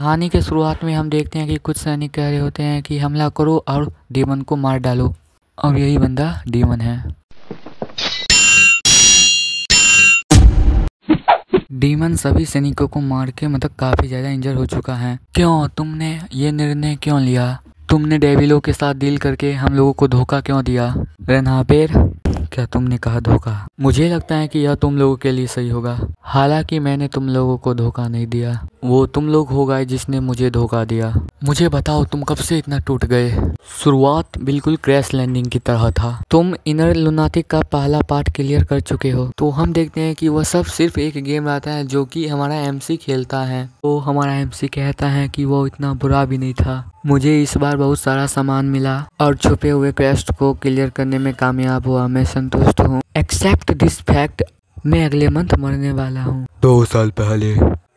कहानी के शुरुआत में हम देखते हैं कि कुछ सैनिक कह रहे होते हैं कि हमला करो और डीमन को मार डालो, और यही बंदा डीमन है। डीमन सभी सैनिकों को मार के काफी ज्यादा इंजर हो चुका है। क्यों तुमने ये निर्णय क्यों लिया? तुमने डेविलों के साथ डील करके हम लोगों को धोखा क्यों दिया? रेनहापेर, क्या तुमने कहा धोखा? मुझे लगता है कि यह तुम लोगों के लिए सही होगा। हालांकि मैंने तुम लोगों को धोखा नहीं दिया, वो तुम लोग हो गए जिसने मुझे धोखा दिया। मुझे बताओ तुम कब से इतना टूट गए? शुरुआत बिल्कुल क्रैश लैंडिंग की तरह था। तुम इनर लुनाटिक का पहला पार्ट क्लियर कर चुके हो, तो हम देखते हैं कि वह सब सिर्फ एक गेम आता है जो कि हमारा एमसी खेलता है। तो हमारा एमसी कहता है कि वो इतना बुरा भी नहीं था। मुझे इस बार बहुत सारा सामान मिला और छुपे हुए क्वेस्ट को क्लियर करने में कामयाब हुआ। मैं संतुष्ट हूँ। एक्सेप्ट दिस फैक्ट, मैं अगले मंथ मरने वाला हूँ। 2 साल पहले।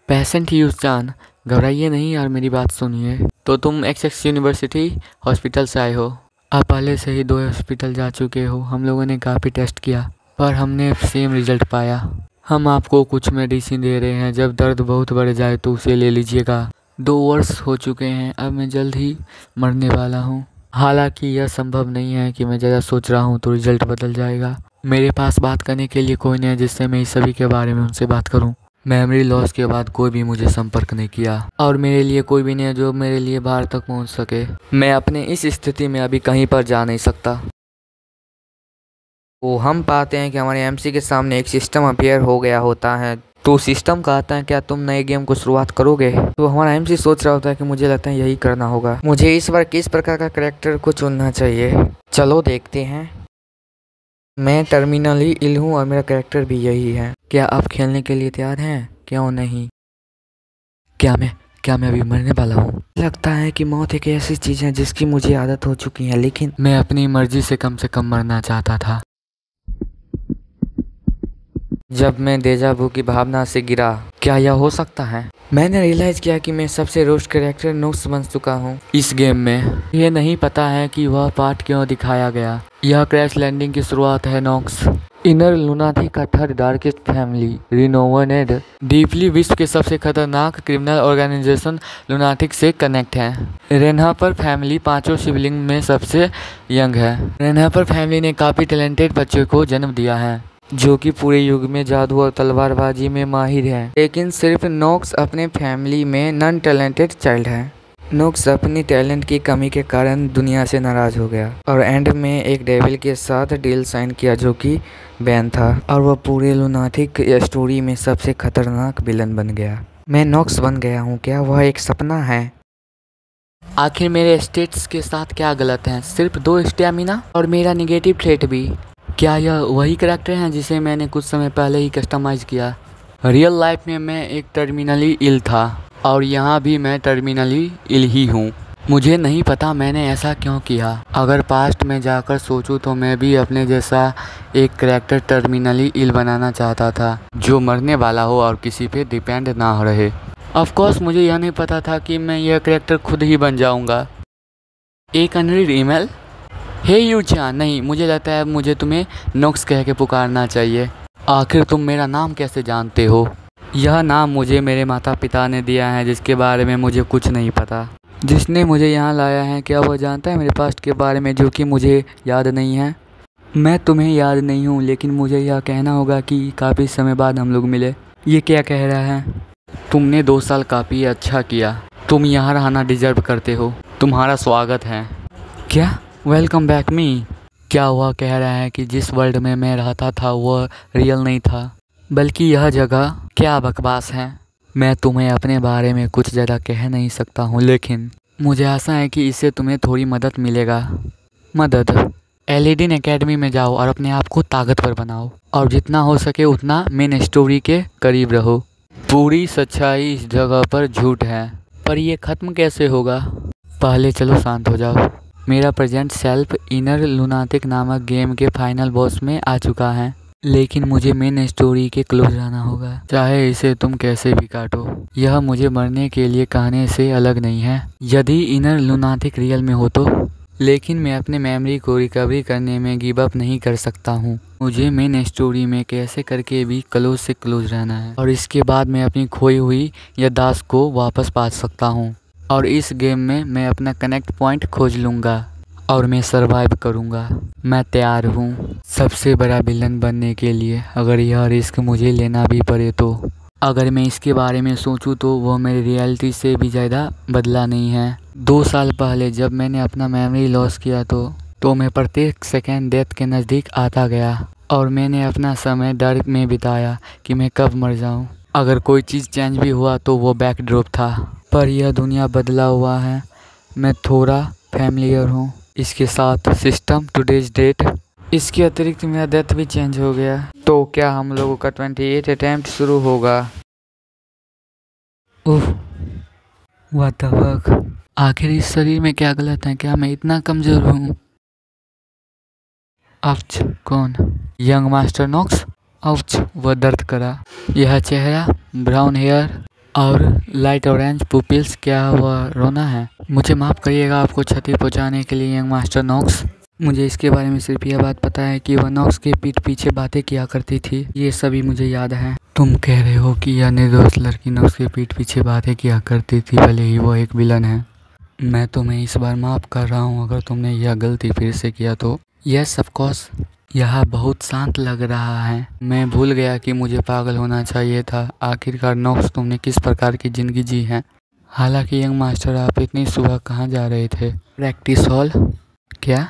पेशेंट यूज जान, घबराइए नहीं और मेरी बात सुनिए। तो तुम एक्स यूनिवर्सिटी हॉस्पिटल से आए हो। आप पहले से ही 2 हॉस्पिटल जा चुके हो। हम लोगों ने काफ़ी टेस्ट किया पर हमने सेम रिजल्ट पाया। हम आपको कुछ मेडिसिन दे रहे हैं, जब दर्द बहुत बढ़ जाए तो उसे ले लीजिएगा। 2 वर्ष हो चुके हैं, अब मैं जल्द ही मरने वाला हूँ। हालांकि यह संभव नहीं है कि मैं ज़्यादा सोच रहा हूँ तो रिजल्ट बदल जाएगा। मेरे पास बात करने के लिए कोई नहीं है जिससे मैं इस सभी के बारे में उनसे बात करूँ। मेमोरी लॉस के बाद कोई भी मुझे संपर्क नहीं किया और मेरे लिए कोई भी नहीं है जो मेरे लिए बाहर तक पहुँच सके। मैं अपने इस स्थिति में अभी कहीं पर जा नहीं सकता। तो हम पाते हैं कि हमारे एमसी के सामने एक सिस्टम अपीयर हो गया होता है। तो सिस्टम कहता है क्या तुम नए गेम को शुरुआत करोगे? तो हमारा एमसी सोच रहा होता है कि मुझे लगता है यही करना होगा। मुझे इस बार किस प्रकार का कैरेक्टर को चुनना चाहिए, चलो देखते हैं। मैं टर्मिनली इल हूँ और मेरा कैरेक्टर भी यही है। क्या आप खेलने के लिए तैयार हैं? क्यों नहीं? क्या मैं अभी मरने वाला हूँ? लगता है कि मौत एक ऐसी चीज़ है जिसकी मुझे आदत हो चुकी है, लेकिन मैं अपनी मर्जी से कम मरना चाहता था। जब मैं डेजावू की भावना से गिरा, क्या यह हो सकता है? मैंने रियलाइज किया कि मैं सबसे रोस्ट कैरेक्टर नोक्स बन चुका हूँ इस गेम में। ये नहीं पता है कि वह पार्ट क्यों दिखाया गया। यह क्रैश लैंडिंग की शुरुआत है। नोक्स इनर लुनाटिक का third darkest family, renovated deeply विश्व के सबसे खतरनाक क्रिमिनल ऑर्गेनाइजेशन लुनाटिक से कनेक्ट है। रेनहापर फैमिली 5 सिबलिंग में सबसे यंग है। रेनहापर फैमिली ने काफ़ी टैलेंटेड बच्चों को जन्म दिया है जो कि पूरे युग में जादू और तलवारबाजी में माहिर है। लेकिन सिर्फ नोक्स अपने फैमिली में नॉन टैलेंटेड चाइल्ड है। नोक्स अपनी टैलेंट की कमी के कारण दुनिया से नाराज हो गया और एंड में एक डेविल के साथ डील साइन किया जो कि बैन था, और वह पूरे लुनाटिक स्टोरी में सबसे खतरनाक विलन बन गया। मैं नोक्स बन गया हूँ, क्या वह एक सपना है? आखिर मेरे स्टेट्स के साथ क्या गलत है? सिर्फ 2 स्टैमिना और मेरा निगेटिव ट्रेट भी। क्या यह वही करैक्टर है जिसे मैंने कुछ समय पहले ही कस्टमाइज किया? रियल लाइफ में मैं एक टर्मिनली इल था और यहाँ भी मैं टर्मिनली इल ही हूँ। मुझे नहीं पता मैंने ऐसा क्यों किया। अगर पास्ट में जाकर सोचूं तो मैं भी अपने जैसा एक करैक्टर टर्मिनली इल बनाना चाहता था जो मरने वाला हो और किसी पे डिपेंड ना हो रहे। ऑफ कोर्स मुझे यह नहीं पता था कि मैं यह करैक्टर खुद ही बन जाऊँगा। एक अनरीड ईमेल। हे यूचान, नहीं, मुझे लगता है मुझे तुम्हें नोक्स कह के पुकारना चाहिए। आखिर तुम मेरा नाम कैसे जानते हो? यह नाम मुझे मेरे माता पिता ने दिया है जिसके बारे में मुझे कुछ नहीं पता। जिसने मुझे यहाँ लाया है, क्या वह जानता है मेरे पास्ट के बारे में जो कि मुझे याद नहीं है? मैं तुम्हें याद नहीं हूँ, लेकिन मुझे यह कहना होगा कि काफ़ी समय बाद हम लोग मिले। ये क्या कह रहा है? तुमने 2 साल काफ़ी अच्छा किया। तुम यहाँ रहना डिजर्व करते हो। तुम्हारा स्वागत है। क्या? वेलकम बैक मी। क्या वह कह रहा है कि जिस वर्ल्ड में मैं रहता था वह रियल नहीं था, बल्कि यह जगह? क्या बकवास है। मैं तुम्हें अपने बारे में कुछ ज़्यादा कह नहीं सकता हूँ, लेकिन मुझे आशा है कि इससे तुम्हें थोड़ी मदद मिलेगा। मदद? एलिडिन एकेडमी में जाओ और अपने आप को ताकतवर बनाओ और जितना हो सके उतना मेन स्टोरी के करीब रहो। पूरी सच्चाई इस जगह पर झूठ है, पर यह ख़त्म कैसे होगा? पहले चलो शांत हो जाओ। मेरा प्रेजेंट सेल्फ इनर लुनाटिक नामक गेम के फाइनल बॉस में आ चुका है, लेकिन मुझे मेन स्टोरी के क्लोज रहना होगा, चाहे इसे तुम कैसे भी काटो। यह मुझे मरने के लिए कहने से अलग नहीं है। यदि इनर लुनाटिक रियल में हो तो लेकिन मैं अपने मेमोरी को रिकवरी करने में गिव अप नहीं कर सकता हूँ। मुझे मेन स्टोरी में कैसे करके भी क्लोज से क्लोज रहना है और इसके बाद मैं अपनी खोई हुई याददाश्त को वापस पा सकता हूँ। और इस गेम में मैं अपना कनेक्ट पॉइंट खोज लूँगा और मैं सरवाइव करूँगा। मैं तैयार हूँ सबसे बड़ा विलन बनने के लिए, अगर यह रिस्क मुझे लेना भी पड़े तो। अगर मैं इसके बारे में सोचूं तो वह मेरी रियलिटी से भी ज़्यादा बदला नहीं है। 2 साल पहले जब मैंने अपना मेमोरी लॉस किया तो मैं प्रत्येक सेकंड डेथ के नज़दीक आता गया और मैंने अपना समय डर में बिताया कि मैं कब मर जाऊं। अगर कोई चीज़ चेंज भी हुआ तो वो बैकड्रॉप था, पर यह दुनिया बदला हुआ है। मैं थोड़ा फैमिलियर हूँ इसके साथ। सिस्टम टुडेज डेट, इसके अतिरिक्त मेरा डेथ भी चेंज हो गया। तो क्या हम लोगों का 28 अटेम्प्ट शुरू होगा? ओह व्हाट द फक, आखिर इस शरीर में क्या गलत है? क्या मैं इतना कमज़ोर हूँ? आउच, कौन? Young master Knox? आउच, वह दर्द करा। यह चेहरा, ब्राउन हेयर और लाइट ऑरेंज पुपिल्स, क्या वह रोना है? मुझे माफ़ करिएगा आपको क्षति पहुंचाने के लिए यंग मास्टर नॉक्स। मुझे इसके बारे में सिर्फ यह बात पता है कि वह नॉक्स के पीठ पीछे बातें किया करती थी। ये सभी मुझे याद है। तुम कह रहे हो कि यह निर्दोष लड़की नॉक्स के पीठ पीछे बातें किया करती थी, भले ही वह एक विलन है। मैं तुम्हें इस बार माफ़ कर रहा हूँ अगर तुमने यह गलती फिर से किया तो। Yes of course. यह बहुत शांत लग रहा है। मैं भूल गया कि मुझे पागल होना चाहिए था। आखिरकार नॉक्स, तुमने किस प्रकार की ज़िंदगी जी है? हालांकि यंग मास्टर, आप इतनी सुबह कहाँ जा रहे थे? Practice hall. क्या?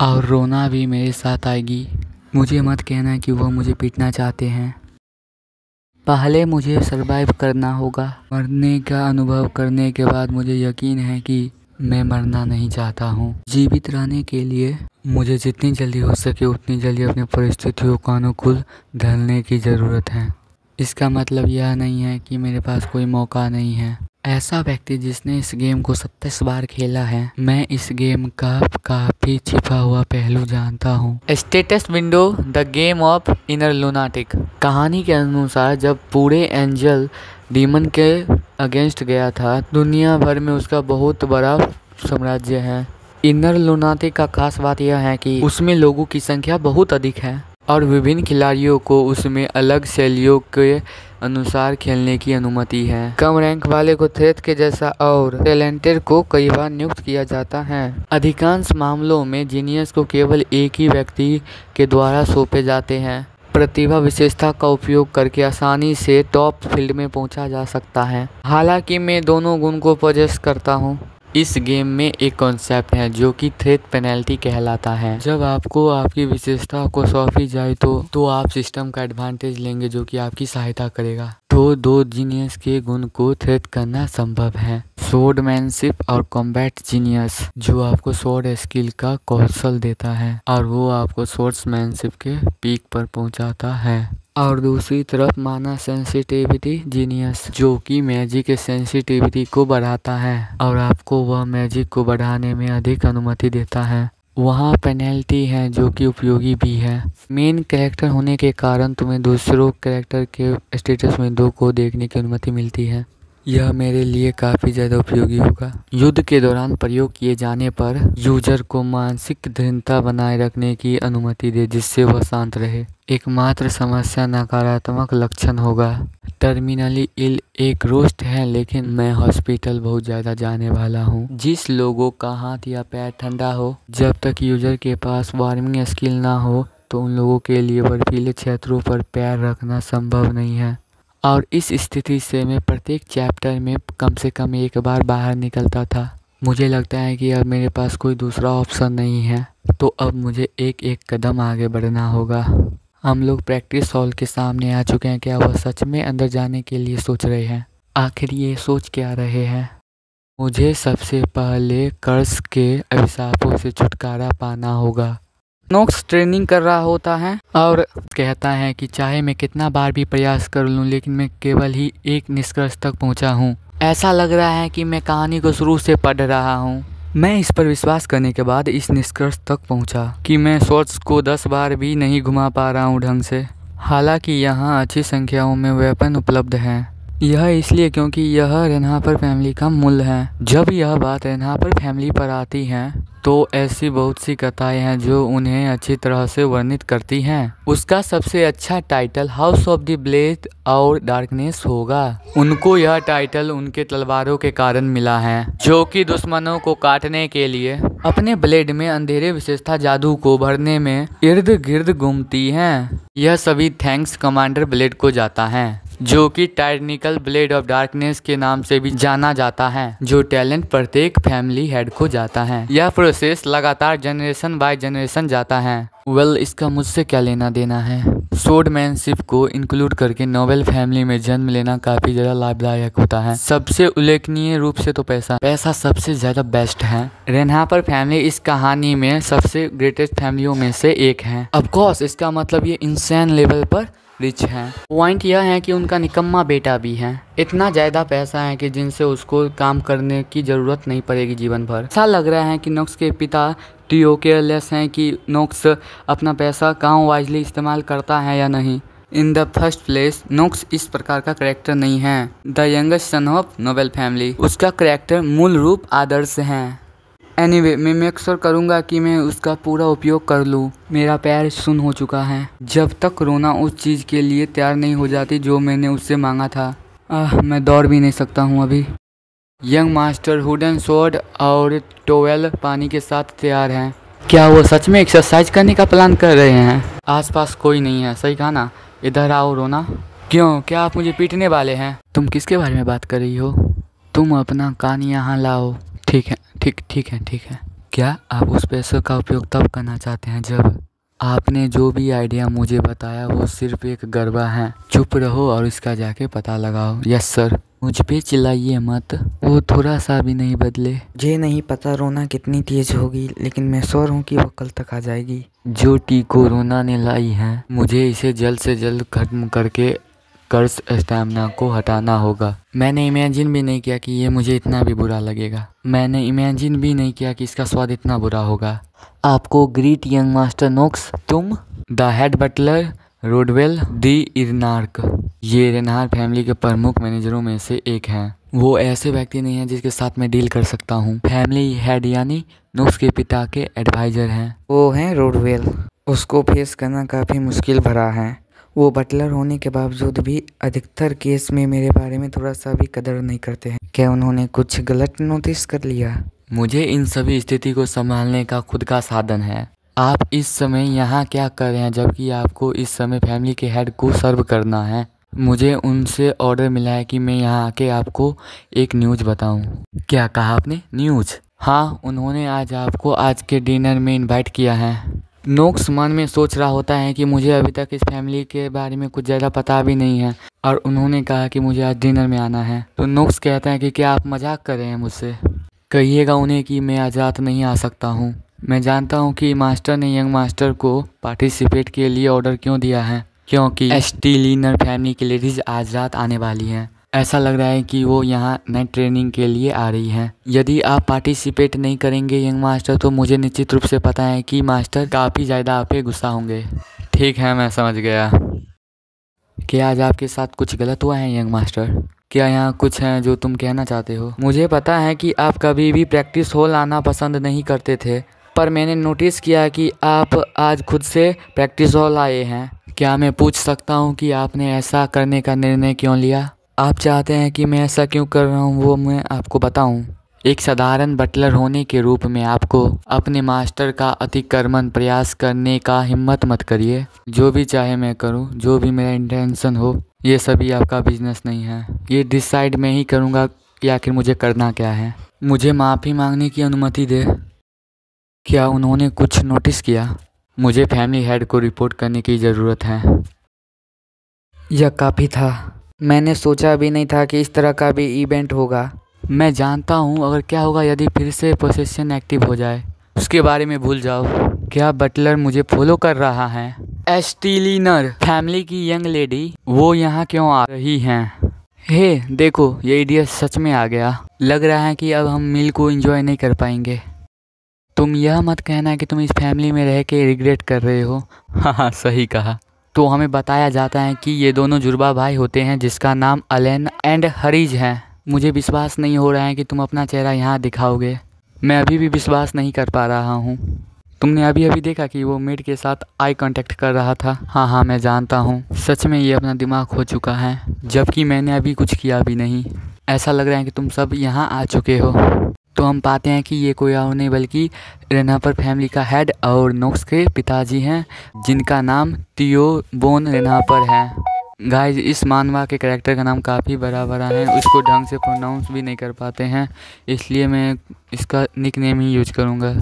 और रोना भी मेरे साथ आएगी? मुझे मत कहना कि वह मुझे पीटना चाहते हैं। पहले मुझे सरवाइव करना होगा। मरने का अनुभव करने के बाद मुझे यकीन है कि मैं मरना नहीं चाहता हूँ। जीवित रहने के लिए मुझे जितनी जल्दी हो सके उतनी जल्दी अपनी परिस्थितियों को अनुकूल ढलने की ज़रूरत है। इसका मतलब यह नहीं है कि मेरे पास कोई मौका नहीं है। ऐसा व्यक्ति जिसने इस गेम को 27 बार खेला है, मैं इस गेम का काफ़ी छिपा हुआ पहलू जानता हूँ। Status window, the game of inner lunatic. कहानी के अनुसार जब पूरे एंजल डीमन के अगेंस्ट गया था, दुनिया भर में उसका बहुत बड़ा साम्राज्य है। इनर लुनाटिक का खास बात यह है कि उसमें लोगों की संख्या बहुत अधिक है और विभिन्न खिलाड़ियों को उसमें अलग शैलियों के अनुसार खेलने की अनुमति है। कम रैंक वाले को थ्रेट के जैसा और टैलेंटेड को कई बार नियुक्त किया जाता है। अधिकांश मामलों में जीनियस को केवल एक ही व्यक्ति के द्वारा सौंपे जाते हैं। प्रतिभा विशेषता का उपयोग करके आसानी से टॉप फील्ड में पहुंचा जा सकता है। हालांकि मैं दोनों गुण को पजेस करता हूं। इस गेम में एक कॉन्सेप्ट है जो कि थ्रेट पेनल्टी कहलाता है। जब आपको आपकी विशेषता को सौंपी जाए तो आप सिस्टम का एडवांटेज लेंगे जो कि आपकी सहायता करेगा। तो 2 जीनियस के गुण को थ्रेट करना संभव है। स्वॉर्डमैनशिप और कॉम्बैट जीनियस, जो आपको स्वॉर्ड स्किल का कौशल देता है और वो आपको स्वॉर्ड्समैनशिप के पीक पर पहुंचाता है। और दूसरी तरफ माना सेंसिटिविटी जीनियस, जो कि मैजिक के सेंसिटिविटी को बढ़ाता है और आपको वह मैजिक को बढ़ाने में अधिक अनुमति देता है। वहाँ पेनल्टी है जो कि उपयोगी भी है। मेन कैरेक्टर होने के कारण तुम्हें दूसरों कैरेक्टर के स्टेटस विंडो को देखने की अनुमति मिलती है। यह मेरे लिए काफ़ी ज़्यादा उपयोगी होगा। युद्ध के दौरान प्रयोग किए जाने पर यूजर को मानसिक दृढ़ता बनाए रखने की अनुमति दे जिससे वह शांत रहे। एकमात्र समस्या नकारात्मक लक्षण होगा। टर्मिनली इल एक रोस्ट है, लेकिन मैं हॉस्पिटल बहुत ज़्यादा जाने वाला हूँ। जिस लोगों का हाथ या पैर ठंडा हो, जब तक यूजर के पास वार्मिंग स्किल ना हो तो उन लोगों के लिए बर्फीले क्षेत्रों पर पैर रखना संभव नहीं है। और इस स्थिति से मैं प्रत्येक चैप्टर में कम से कम एक बार बाहर निकलता था। मुझे लगता है कि अब मेरे पास कोई दूसरा ऑप्शन नहीं है, तो अब मुझे एक एक कदम आगे बढ़ना होगा। हम लोग प्रैक्टिस हॉल के सामने आ चुके हैं। क्या वह सच में अंदर जाने के लिए सोच रहे हैं? आखिर ये सोच क्या रहे हैं? मुझे सबसे पहले कर्स के अभिशापों से छुटकारा पाना होगा। नॉक्स ट्रेनिंग कर रहा होता है और कहता है कि चाहे मैं कितना बार भी प्रयास कर लूं, लेकिन मैं केवल ही एक निष्कर्ष तक पहुंचा हूं। ऐसा लग रहा है कि मैं कहानी को शुरू से पढ़ रहा हूं। मैं इस पर विश्वास करने के बाद इस निष्कर्ष तक पहुंचा कि मैं शॉट्स को 10 बार भी नहीं घुमा पा रहा हूं ढंग से। हालांकि यहाँ अच्छी संख्याओं में वेपन उपलब्ध हैं। यह इसलिए क्योंकि यह रेनहापर फैमिली का मूल है। जब यह बात रेनहापर फैमिली पर आती है तो ऐसी बहुत सी कथाएं हैं जो उन्हें अच्छी तरह से वर्णित करती हैं। उसका सबसे अच्छा title house of the blade और डार्कनेस होगा। उनको यह टाइटल उनके तलवारों के कारण मिला है, जो कि दुश्मनों को काटने के लिए अपने ब्लेड में अंधेरे विशेषता जादू को भरने में इर्द गिर्द घूमती हैं। यह सभी थैंक्स कमांडर ब्लेड को जाता है, जो कि टायरनिकल ब्लेड ऑफ डार्कनेस के नाम से भी जाना जाता है, जो टैलेंट प्रत्येक फैमिली हेड को जाता है। यह प्रोसेस लगातार जनरेशन बाय जनरेशन जाता है। इसका मुझसे क्या लेना देना है। स्वॉर्डमैनशिप को इंक्लूड करके नोबल फैमिली में जन्म लेना काफी ज्यादा लाभदायक होता है। सबसे उल्लेखनीय रूप से तो पैसा सबसे ज्यादा बेस्ट है। रेनहापर फैमिली इस कहानी में सबसे ग्रेटेस्ट फैमिलियों में से एक है। ऑफ कोर्स इसका मतलब ये इंसान लेवल पर रिच हैं। पॉइंट यह है कि उनका निकम्मा बेटा भी है। इतना ज़्यादा पैसा है कि जिनसे उसको काम करने की ज़रूरत नहीं पड़ेगी जीवन भर। ऐसा लग रहा है कि नोक्स के पिता टीओ केयरलेस हैं कि नोक्स अपना पैसा कहाँ वाइजली इस्तेमाल करता है या नहीं। इन द फर्स्ट प्लेस नोक्स इस प्रकार का करेक्टर नहीं है। The youngest son of noble family, उसका करेक्टर मूल रूप आदर्श है। एनीवे, मैं मेक श्योर करूँगा कि मैं उसका पूरा उपयोग कर लूँ। मेरा पैर सुन हो चुका है। जब तक रोना उस चीज़ के लिए तैयार नहीं हो जाती जो मैंने उससे मांगा था। मैं दौड़ भी नहीं सकता हूँ अभी। यंग मास्टर वुडन स्वॉर्ड और टोवेल पानी के साथ तैयार हैं। क्या वो सच में एक्सरसाइज करने का प्लान कर रहे हैं? आसपास कोई नहीं है, सही कहा ना। इधर आओ रोना। क्यों, क्या आप मुझे पीटने वाले हैं? तुम किसके बारे में बात कर रही हो? तुम अपना कान यहाँ लाओ। ठीक है, ठीक है। क्या आप उस पैसे का उपयोग तब करना चाहते हैं जब आपने जो भी आइडिया मुझे बताया वो सिर्फ एक गरबा है? चुप रहो और इसका जाके पता लगाओ। Yes sir. मुझ पे चिल्लाइए मत, वो थोड़ा सा भी नहीं बदले। मुझे नहीं पता रोना कितनी तेज होगी, लेकिन मैं श्योर हूँ कि वो कल तक आ जाएगी। जो टी को रोना ने लाई है, मुझे इसे जल्द से जल्द खत्म करके कर्स स्टैमिना को हटाना होगा। मैंने इमेजिन भी नहीं किया कि ये मुझे इतना भी बुरा लगेगा। मैंने इमेजिन भी नहीं किया कि इसका स्वाद इतना बुरा होगा। आपको ग्रीट यंग मास्टर नोक्स, तुम द हेड बटलर रोडवेल दी इरनार्क। ये रेनहार फैमिली के प्रमुख मैनेजरों में से एक हैं। वो ऐसे व्यक्ति नहीं है जिसके साथ मैं डील कर सकता हूँ। फैमिली हेड यानी नोक्स के पिता के एडवाइजर हैं। वो हैं रोडवेल। उसको फेस करना काफ़ी मुश्किल भरा है। वो बटलर होने के बावजूद भी अधिकतर केस में मेरे बारे में थोड़ा सा भी कदर नहीं करते हैं। क्या उन्होंने कुछ गलत नोटिस कर लिया? मुझे इन सभी स्थिति को संभालने का खुद का साधन है। आप इस समय यहाँ क्या कर रहे हैं जबकि आपको इस समय फैमिली के हेड को सर्व करना है? मुझे उनसे ऑर्डर मिला है कि मैं यहाँ आके आपको एक न्यूज़ बताऊँ। क्या कहा आपने? न्यूज़? हाँ, उन्होंने आज आपको आज के डिनर में इन्वाइट किया है। नोक्स मन में सोच रहा होता है कि मुझे अभी तक इस फैमिली के बारे में कुछ ज़्यादा पता भी नहीं है और उन्होंने कहा कि मुझे आज डिनर में आना है। तो नोक्स कहता है कि क्या आप मजाक कर रहे हैं मुझसे? कहिएगा उन्हें कि मैं आज रात नहीं आ सकता हूँ। मैं जानता हूँ कि मास्टर ने यंग मास्टर को पार्टिसिपेट के लिए ऑर्डर क्यों दिया है, क्योंकि स्टीलिनर फैमिली की लेडीज आज रात आने वाली हैं। ऐसा लग रहा है कि वो यहाँ नई ट्रेनिंग के लिए आ रही हैं। यदि आप पार्टिसिपेट नहीं करेंगे यंग मास्टर, तो मुझे निश्चित रूप से पता है कि मास्टर काफ़ी ज़्यादा आप पे गुस्सा होंगे। ठीक है, मैं समझ गया। क्या आज आपके साथ कुछ गलत हुआ है यंग मास्टर? क्या यहाँ कुछ है जो तुम कहना चाहते हो? मुझे पता है कि आप कभी भी प्रैक्टिस हॉल आना पसंद नहीं करते थे, पर मैंने नोटिस किया कि आप आज खुद से प्रैक्टिस हॉल आए हैं। क्या मैं पूछ सकता हूँ कि आपने ऐसा करने का निर्णय क्यों लिया? आप चाहते हैं कि मैं ऐसा क्यों कर रहा हूँ वो मैं आपको बताऊँ। एक साधारण बटलर होने के रूप में आपको अपने मास्टर का अतिक्रमण प्रयास करने का हिम्मत मत करिए। जो भी चाहे मैं करूँ, जो भी मेरा इंटेंशन हो, ये सभी आपका बिजनेस नहीं है। ये डिसाइड मैं ही करूँगा कि आखिर मुझे करना क्या है। मुझे माफ़ी मांगने की अनुमति दे। क्या उन्होंने कुछ नोटिस किया? मुझे फैमिली हेड को रिपोर्ट करने की ज़रूरत है। यह काफ़ी था। मैंने सोचा भी नहीं था कि इस तरह का भी इवेंट होगा। मैं जानता हूँ अगर क्या होगा यदि फिर से पोसेशन एक्टिव हो जाए। उसके बारे में भूल जाओ। क्या बटलर मुझे फॉलो कर रहा है? स्टीलिनर फैमिली की यंग लेडी, वो यहाँ क्यों आ रही हैं? हे देखो, ये इडियट सच में आ गया। लग रहा है कि अब हम मील को एंजॉय नहीं कर पाएंगे। तुम यह मत कहना कि तुम इस फैमिली में रह के रिग्रेट कर रहे हो। हाँ, सही कहा। तो हमें बताया जाता है कि ये दोनों जुड़वा भाई होते हैं जिसका नाम अलेन एंड हरीज है। मुझे विश्वास नहीं हो रहा है कि तुम अपना चेहरा यहाँ दिखाओगे। मैं अभी भी विश्वास नहीं कर पा रहा हूँ। तुमने अभी अभी देखा कि वो मेड के साथ आई कांटेक्ट कर रहा था। हाँ हाँ, मैं जानता हूँ, सच में ये अपना दिमाग खो चुका है, जबकि मैंने अभी कुछ किया भी नहीं। ऐसा लग रहा है कि तुम सब यहाँ आ चुके हो। तो हम पाते हैं कि ये कोई और नहीं बल्कि रेनहापर फैमिली का हेड और नोक्स के पिताजी हैं, जिनका नाम थियो बोन रेनहापर है। गाइस, इस मानवा के कैरेक्टर का नाम काफ़ी बड़ा बड़ा है, उसको ढंग से प्रोनाउंस भी नहीं कर पाते हैं, इसलिए मैं इसका निकनेम ही यूज करूँगा।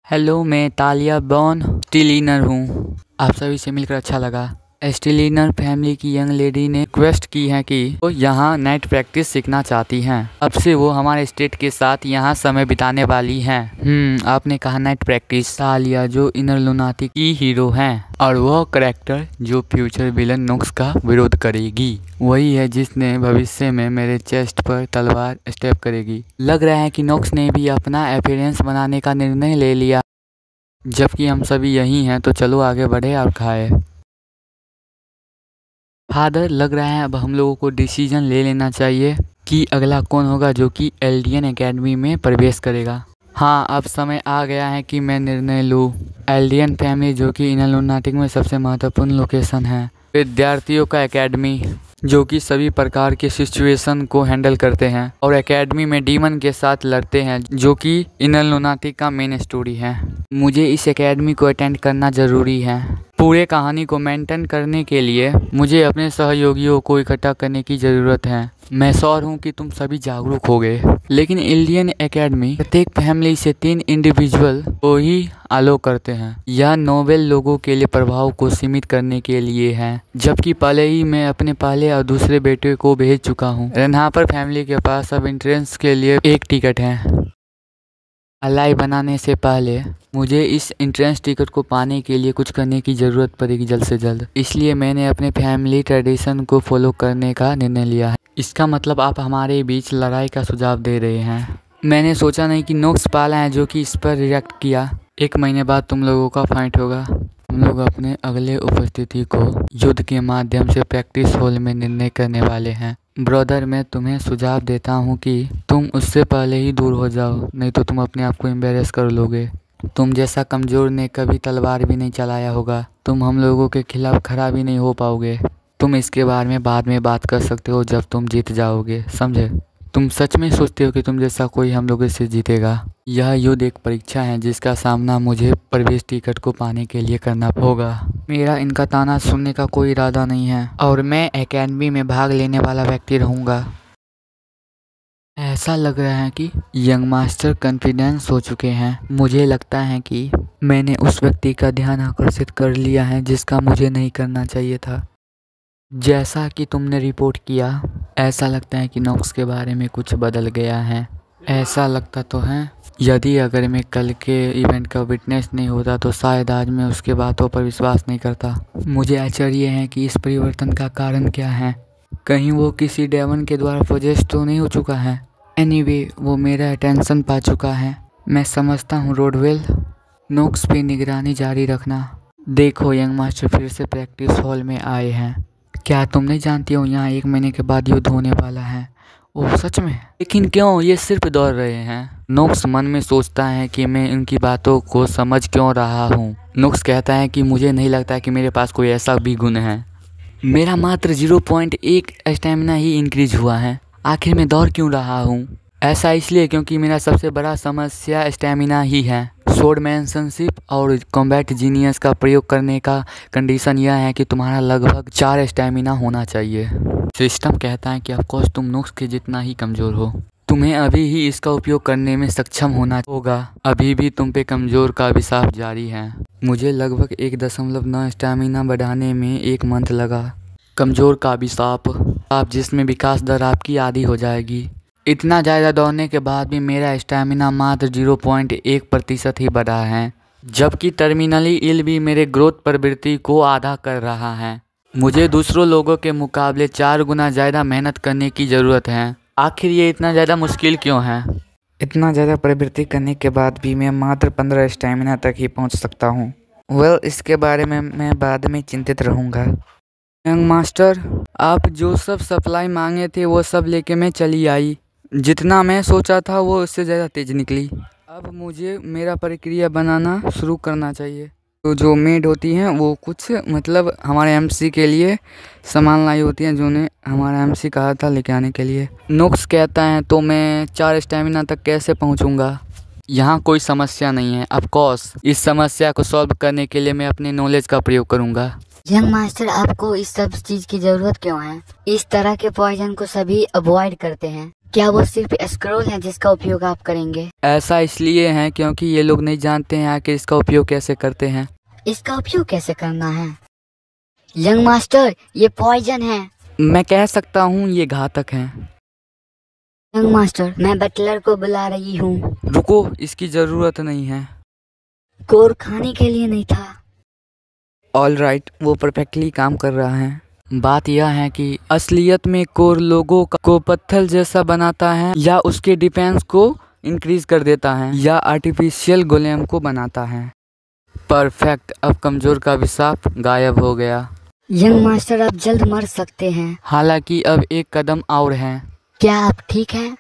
हेलो, मैं तालिया बॉन स्टीलिनर हूँ। आप सभी से मिलकर अच्छा लगा। स्टीलिनर फैमिली की यंग लेडी ने रिक्वेस्ट की है कि वो यहाँ नाइट प्रैक्टिस सीखना चाहती हैं। अब से वो हमारे स्टेट के साथ यहाँ समय बिताने वाली हैं। आपने कहा नाइट प्रैक्टिस। तालिया जो इनर लुनाटी की हीरो हैं और वह कैरेक्टर जो फ्यूचर विलन नोक्स का विरोध करेगी, वही है जिसने भविष्य में मेरे चेस्ट पर तलवार स्टेप करेगी। लग रहा है कि नोक्स ने भी अपना अपीयरेंस बनाने का निर्णय ले लिया। जबकि हम सभी यही हैं, तो चलो आगे बढ़े और खाए। फादर, लग रहा है अब हम लोगों को डिसीजन ले लेना चाहिए कि अगला कौन होगा जो कि एल्डियन एकेडमी में प्रवेश करेगा। हाँ, अब समय आ गया है कि मैं निर्णय लूँ। एल्डियन फैमिली जो कि इनर लुनाटिक में सबसे महत्वपूर्ण लोकेशन है, विद्यार्थियों का एकेडमी जो कि सभी प्रकार के सिचुएशन को हैंडल करते हैं और एकेडमी में डीमन के साथ लड़ते हैं, जो कि इनर लुनाटिक का मेन स्टोरी है। मुझे इस एकेडमी को अटेंड करना ज़रूरी है। पूरे कहानी को मेंटेन करने के लिए मुझे अपने सहयोगियों को इकट्ठा करने की ज़रूरत है। मैं श्योर हूँ कि तुम सभी जागरूक हो गए, लेकिन एल्डियन एकेडमी प्रत्येक फैमिली से 3 इंडिविजुअल को ही अलो करते हैं। यह नोबेल लोगों के लिए प्रभाव को सीमित करने के लिए है, जबकि पहले ही मैं अपने पहले और दूसरे बेटे को भेज चुका हूँ। रेनहापर फैमिली के पास अब एंट्रेंस के लिए 1 टिकट है। अलाई बनाने से पहले मुझे इस एंट्रेंस टिकट को पाने के लिए कुछ करने की ज़रूरत पड़ेगी जल्द से जल्द, इसलिए मैंने अपने फैमिली ट्रेडिशन को फॉलो करने का निर्णय लिया है। इसका मतलब आप हमारे बीच लड़ाई का सुझाव दे रहे हैं। मैंने सोचा नहीं कि नोक्स पाला है जो कि इस पर रिएक्ट किया। 1 महीने बाद तुम लोगों का फाइट होगा। हम लोग अपने अगले उपस्थिति को युद्ध के माध्यम से प्रैक्टिस हॉल में निर्णय करने वाले हैं। ब्रदर, मैं तुम्हें सुझाव देता हूँ कि तुम उससे पहले ही दूर हो जाओ, नहीं तो तुम अपने आप को एम्बेरस कर लोगे। तुम जैसा कमज़ोर ने कभी तलवार भी नहीं चलाया होगा, तुम हम लोगों के खिलाफ खड़ा भी नहीं हो पाओगे। तुम इसके बारे में बाद में बात कर सकते हो जब तुम जीत जाओगे, समझे? तुम सच में सोचते हो कि तुम जैसा कोई हम लोगों से जीतेगा? यह युद्ध एक परीक्षा है जिसका सामना मुझे प्रवेश टिकट को पाने के लिए करना होगा। मेरा इनका ताना सुनने का कोई इरादा नहीं है और मैं एकेडमी में भाग लेने वाला व्यक्ति रहूँगा। ऐसा लग रहा है कि यंग मास्टर कॉन्फिडेंस हो चुके हैं। मुझे लगता है कि मैंने उस व्यक्ति का ध्यान आकर्षित कर लिया है जिसका मुझे नहीं करना चाहिए था। जैसा कि तुमने रिपोर्ट किया, ऐसा लगता है कि नोक्स के बारे में कुछ बदल गया है। ऐसा लगता तो है। यदि अगर मैं कल के इवेंट का विटनेस नहीं होता तो शायद आज मैं उसके बातों पर विश्वास नहीं करता। मुझे आश्चर्य है कि इस परिवर्तन का कारण क्या है। कहीं वो किसी डेमन के द्वारा पोजेस तो नहीं हो चुका है। एनीवे, वो मेरा अटेंशन पा चुका है। मैं समझता हूँ रोडवेल, नोक्स पे निगरानी जारी रखना। देखो, यंग मास्टर फिर से प्रैक्टिस हॉल में आए हैं। क्या तुम नहीं जानती हो यहाँ 1 महीने के बाद युद्ध होने वाला है? ओह सच में? लेकिन क्यों? ये सिर्फ दौड़ रहे हैं। नोक्स मन में सोचता है कि मैं इनकी बातों को समझ क्यों रहा हूँ। नोक्स कहता है कि मुझे नहीं लगता कि मेरे पास कोई ऐसा भी गुण है। मेरा मात्र 0.1 स्टेमिना ही इंक्रीज हुआ है। आखिर मैं दौड़ क्यों रहा हूँ? ऐसा इसलिए क्योंकि मेरा सबसे बड़ा समस्या स्टेमिना ही है। स्वॉर्डमैनशिप और कॉम्बैट जीनियस का प्रयोग करने का कंडीशन यह है कि तुम्हारा लगभग 4 स्टेमिना होना चाहिए। सिस्टम कहता है कि ऑफकोर्स तुम नोक्स के जितना ही कमज़ोर हो। तुम्हें अभी ही इसका उपयोग करने में सक्षम होना होगा। अभी भी तुम पे कमज़ोर का अभिशाप जारी है। मुझे लगभग 1.9 स्टेमिना बढ़ाने में 1 मंथ लगा। कमज़ोर का अभिशाप, आप जिसमें विकास दर आपकी आधी हो जाएगी। इतना ज़्यादा दौड़ने के बाद भी मेरा स्टेमिना मात्र 0.1% ही बढ़ा है, जबकि टर्मिनली इल भी मेरे ग्रोथ प्रवृत्ति को आधा कर रहा है। मुझे दूसरों लोगों के मुकाबले 4 गुना ज़्यादा मेहनत करने की ज़रूरत है। आखिर ये इतना ज़्यादा मुश्किल क्यों है? इतना ज़्यादा प्रवृत्ति करने के बाद भी मैं मात्र 15 स्टेमिना तक ही पहुंच सकता हूं। वेल, इसके बारे में मैं बाद में चिंतित रहूंगा। यंग मास्टर, आप जो सब सप्लाई मांगे थे वो सब लेके मैं चली आई। जितना मैं सोचा था वो उससे ज़्यादा तेज़ निकली। अब मुझे मेरा प्रक्रिया बनाना शुरू करना चाहिए। तो जो मेड होती हैं वो कुछ मतलब हमारे एमसी के लिए सामान लाई होती हैं, जो ने हमारा एमसी कहा था लेके आने के लिए। नुक्स कहता है तो मैं 4 स्टेमिना तक कैसे पहुंचूंगा? यहाँ कोई समस्या नहीं है। ऑफ कोर्स इस समस्या को सॉल्व करने के लिए मैं अपने नॉलेज का प्रयोग करूंगा। यंग मास्टर, आपको इस सब चीज की जरूरत क्यों है? इस तरह के पॉइजन को सभी अवॉइड करते हैं। क्या वो सिर्फ स्क्रॉल है जिसका उपयोग आप करेंगे? ऐसा इसलिए है क्योंकि ये लोग नहीं जानते हैं कि इसका उपयोग कैसे करते हैं। इसका उपयोग कैसे करना है? यंग मास्टर, ये पॉइजन है। मैं कह सकता हूँ ये घातक है। यंग मास्टर, मैं बटलर को बुला रही हूँ। रुको, इसकी जरूरत नहीं है। कोर खाने के लिए नहीं था। ऑल राइट, वो परफेक्टली काम कर रहा है। बात यह है कि असलियत में कोर लोगों को पत्थर जैसा बनाता है, या उसके डिफेंस को इंक्रीज कर देता है, या आर्टिफिशियल गोलेम को बनाता है। परफेक्ट, अब कमजोर का अभिशाप गायब हो गया। यंग मास्टर, आप जल्द मर सकते हैं। हालांकि अब एक कदम और है। क्या आप ठीक हैं?